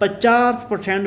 50%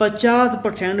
50%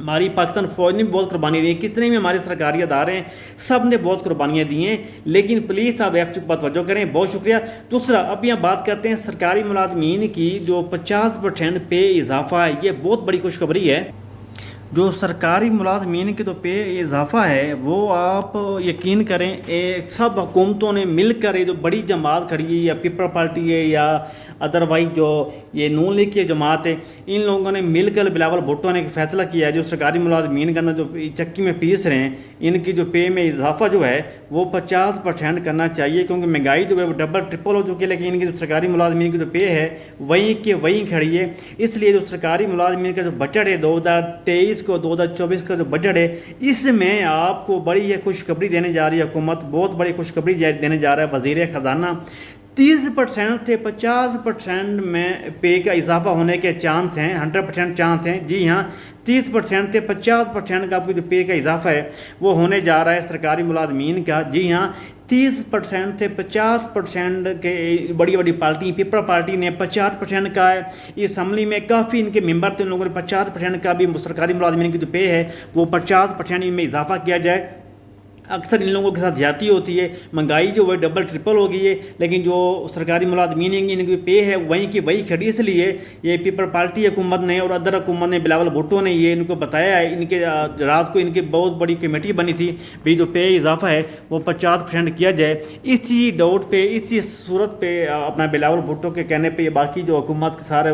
ہماری پاکستان فوج نے بھی بہت قربانی دی ہیں، کتنے بھی ہمارے سرکاری ادارے ہیں، سب نے بہت قربانیاں دی ہیں، لیکن پولیس آپ ایف پر توجہ کریں، بہت شکریہ۔ دوسرا اب یہاں بات کرتے ہیں سرکاری ملازمین کی جو 50% پے اضافہ ہے، یہ بہت بڑی خوشخبری ہے۔ جو سرکاری ملازمین کے تو پے اضافہ ہے وہ آپ یقین کریں سب حکومتوں نے مل کر یہ جو بڑی جماعت کھڑی ہے یا پیپل پارٹی ہے یا ادروائز جو یہ نون لیگ کی جماعت ہے، ان لوگوں نے مل کر بلاول بھٹو نے ایک فیصلہ کیا ہے جو سرکاری ملازمین کے اندر جو چکی میں پیس رہے ہیں ان کی جو پے میں اضافہ جو ہے وہ 50% کرنا چاہیے، کیونکہ مہنگائی جو ہے وہ ڈبل ٹرپل ہو چکی ہے، لیکن ان کی جو سرکاری ملازمین کی جو پے ہے وہیں کے وہیں کھڑی ہے۔ اس لیے جو سرکاری ملازمین کا جو بجٹ ہے 2023 کو 2024 کا جو بجٹ ہے، اس میں آپ کو بڑی خوشخبری دینے جا رہی ہے حکومت، بہت بڑی خوشخبری دینے جا رہا ہے وزیر خزانہ۔ 30% سے 50% میں پے کا اضافہ ہونے کے چانس ہیں، 100% چانس ہیں، جی ہاں 30% سے 50% کا آپ کی جو پے کا اضافہ ہے وہ ہونے جا رہا ہے سرکاری ملازمین کا، جی ہاں 30% سے 50% کے بڑی بڑی پارٹی پیپل پارٹی نے 50% کا ہے، اسمبلی میں کافی ان کے ممبر تھے، ان لوگوں نے 50% کا بھی سرکاری ملازمین کی جو پے ہے وہ 50% ان میں اضافہ کیا جائے۔ اکثر ان لوگوں کے ساتھ زیادتی ہوتی ہے، مہنگائی جو ہے ڈبل ٹرپل ہو گئی ہے، لیکن جو سرکاری ملازمین ہیں ان کی پے ہے وہیں کی وہی کھڑی، اس لیے یہ پیپل پارٹی حکومت نے اور ادر حکومت نے بلاول بھٹو نے یہ ان کو بتایا ہے، ان کے رات کو ان کی بہت بڑی کمیٹی بنی تھی بھی جو پے اضافہ ہے وہ 50% کیا جائے۔ اسی ڈاؤٹ پہ اسی صورت پہ اپنا بلاول بھٹو کے کہنے پہ یہ باقی جو حکومت کے سارے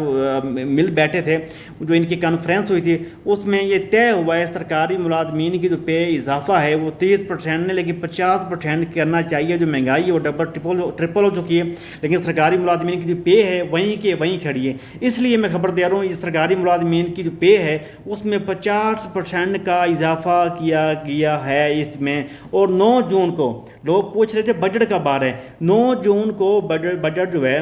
مل بیٹھے تھے، جو ان کی کانفرنس ہوئی تھی اس میں یہ طے ہوا ہے سرکاری ملازمین کی جو پے اضافہ ہے وہ 30% نے، لیکن 50% کرنا چاہیے، جو مہنگائی ہے وہ ڈبل ٹرپل ہو چکی ہے، لیکن سرکاری ملازمین کی جو پے ہے وہیں کے وہیں کھڑی ہے۔ اس لیے میں خبر دے رہا ہوں یہ سرکاری ملازمین کی جو پے ہے اس میں 50% کا اضافہ کیا گیا ہے اس میں۔ اور 9 جون کو لوگ پوچھ رہے تھے بجٹ کا بار ہے، 9 جون کو بجٹ جو ہے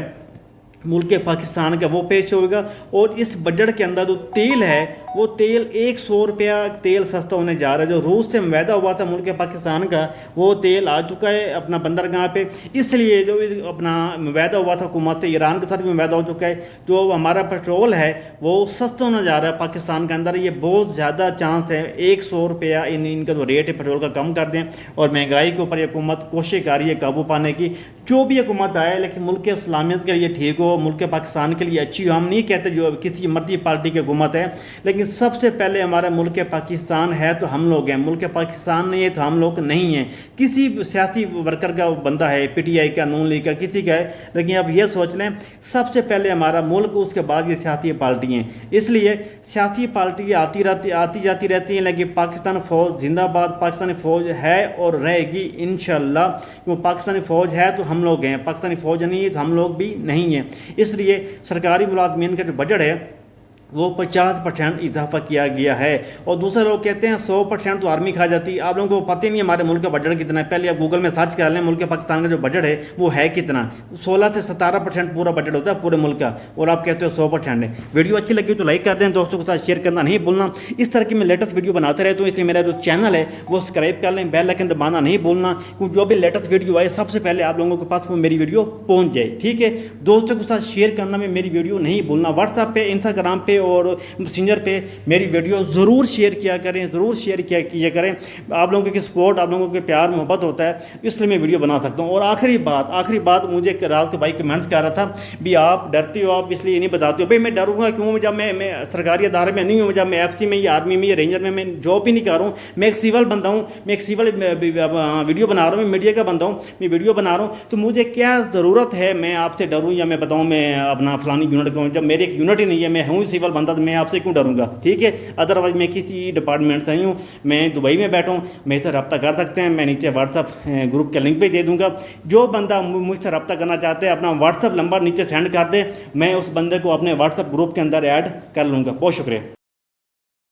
ملک پاکستان کا وہ پیش ہوگا، اور اس بجٹ کے اندر جو تیل ہے وہ تیل 100 روپیہ تیل سستا ہونے جا رہا ہے۔ جو روس سے معاہدہ ہوا تھا ملک پاکستان کا وہ تیل آ چکا ہے اپنا بندرگاہ پہ، اس لیے جو اپنا معاہدہ ہوا تھا حکومت ایران کے ساتھ بھی معاہدہ ہو چکا ہے، جو ہمارا پیٹرول ہے وہ سستا ہونے جا رہا ہے پاکستان کے اندر۔ یہ بہت زیادہ چانس ہے 100 روپیہ ان کا جو ریٹ ہے پیٹرول کا کم کر دیں، اور مہنگائی کے اوپر یہ حکومت کوشش کر رہی ہے قابو پانے کی۔ جو بھی حکومت آئے لیکن ملک اسلامیت کے لیے ٹھیک ہو، ملک پاکستان کے لیے اچھی ہو۔ ہم نہیں کہتے جو کسی مرضی پارٹی کی حکومت ہے، لیکن سب سے پہلے ہمارا ملک پاکستان ہے تو ہم لوگ ہیں، ملک پاکستان نہیں ہے تو ہم لوگ نہیں ہیں۔ کسی سیاسی ورکر کا بندہ ہے، پی ٹی آئی کا، نون لیگ کا، کسی کا ہے، لیکن آپ یہ سوچ لیں سب سے پہلے ہمارا ملک، اس کے بعد یہ سیاسی پارٹی ہیں۔ اس لیے سیاسی پارٹی آتی جاتی رہتی ہیں، لیکن پاکستان فوج زندہ باد، پاکستانی فوج ہے اور رہے گی انشاءاللہ، کیونکہ پاکستانی فوج ہے تو ہم لوگ ہیں، پاکستانی فوج نہیں ہے تو ہم لوگ بھی نہیں ہیں۔ اس لیے سرکاری ملازمین کا جو بجٹ ہے وہ 50% اضافہ کیا گیا ہے۔ اور دوسرے لوگ کہتے ہیں 100% تو آرمی کھا جاتی ہے۔ آپ لوگوں کو پتہ ہی نہیں ہمارے ملک کا بجٹ کتنا ہے، پہلے آپ گوگل میں سرچ کر لیں ملک پاکستان کا جو بجٹ ہے وہ ہے کتنا۔ 16 سے 17% پورا بجٹ ہوتا ہے پورے ملک کا، اور آپ کہتے ہو 100% ہے۔ ویڈیو اچھی لگی تو لائک کر دیں، دوستوں کے ساتھ شیئر کرنا نہیں بھولنا۔ اس طرح کی میں لیٹسٹ ویڈیو بناتے رہتا ہوں، اس لیے میرا جو چینل ہے وہ سبسکرائب کر لیں، بیل آئکن دبانا نہیں بھولنا، کیونکہ جو بھی لیٹسٹ ویڈیو آئے سب سے پہلے آپ لوگوں کے پاس وہ میری ویڈیو پہنچ جائے، ٹھیک ہے۔ دوستوں کے ساتھ شیئر کرنا میں میری ویڈیو نہیں بھولنا، واٹس ایپ پہ، انسٹاگرام پہ اور میسنجر پہ میری ویڈیو ضرور شیئر کیا کریں، ضرور شیئر کیا کریں۔ آپ لوگوں کی سپورٹ، آپ لوگوں کے پیار محبت ہوتا ہے، اس لیے میں ویڈیو بنا سکتا ہوں۔ اور آخری بات مجھے راز کے بھائی کمنٹس کر رہا تھا بھی آپ ڈرتے ہو، آپ اس لیے نہیں بتاتے ہو۔ بھائی میں ڈروں گا کیوں جب میں سرکاری ادارے میں نہیں ہوں، جب میں ایف سی میں یا آرمی میں یا رینجر میں جاب ہی نہیں کر رہا ہوں، میں ایک سول بندہ ہوں، میں ایک سول ویڈیو بنا رہا ہوں، میں میڈیا کا بندہ ہوں، میں ویڈیو بنا رہا ہوں، تو مجھے کیا ضرورت ہے میں آپ سے ڈروں یا میں بتاؤں میں اپنا فلانی یونٹ کا ہوں، جب میری ایک یونٹ ہی نہیں ہے، میں ہوں سول بندہ، تو میں آپ سے کیوں ڈروں گا، ٹھیک ہے۔ ادروائز میں کسی ڈپارٹمنٹ سے نہیں ہوں، میں دبئی میں بیٹھا ہوں، میرے سے رابطہ کر سکتے ہیں، میں نیچے واٹس ایپ گروپ کے لنک پہ دے دوں گا۔ جو بندہ مجھ سے رابطہ کرنا چاہتے ہیں اپنا واٹس ایپ نمبر نیچے سینڈ کر دیں، میں اس بندے کو اپنے واٹس ایپ گروپ کے اندر ایڈ کر لوں گا۔ بہت شکریہ۔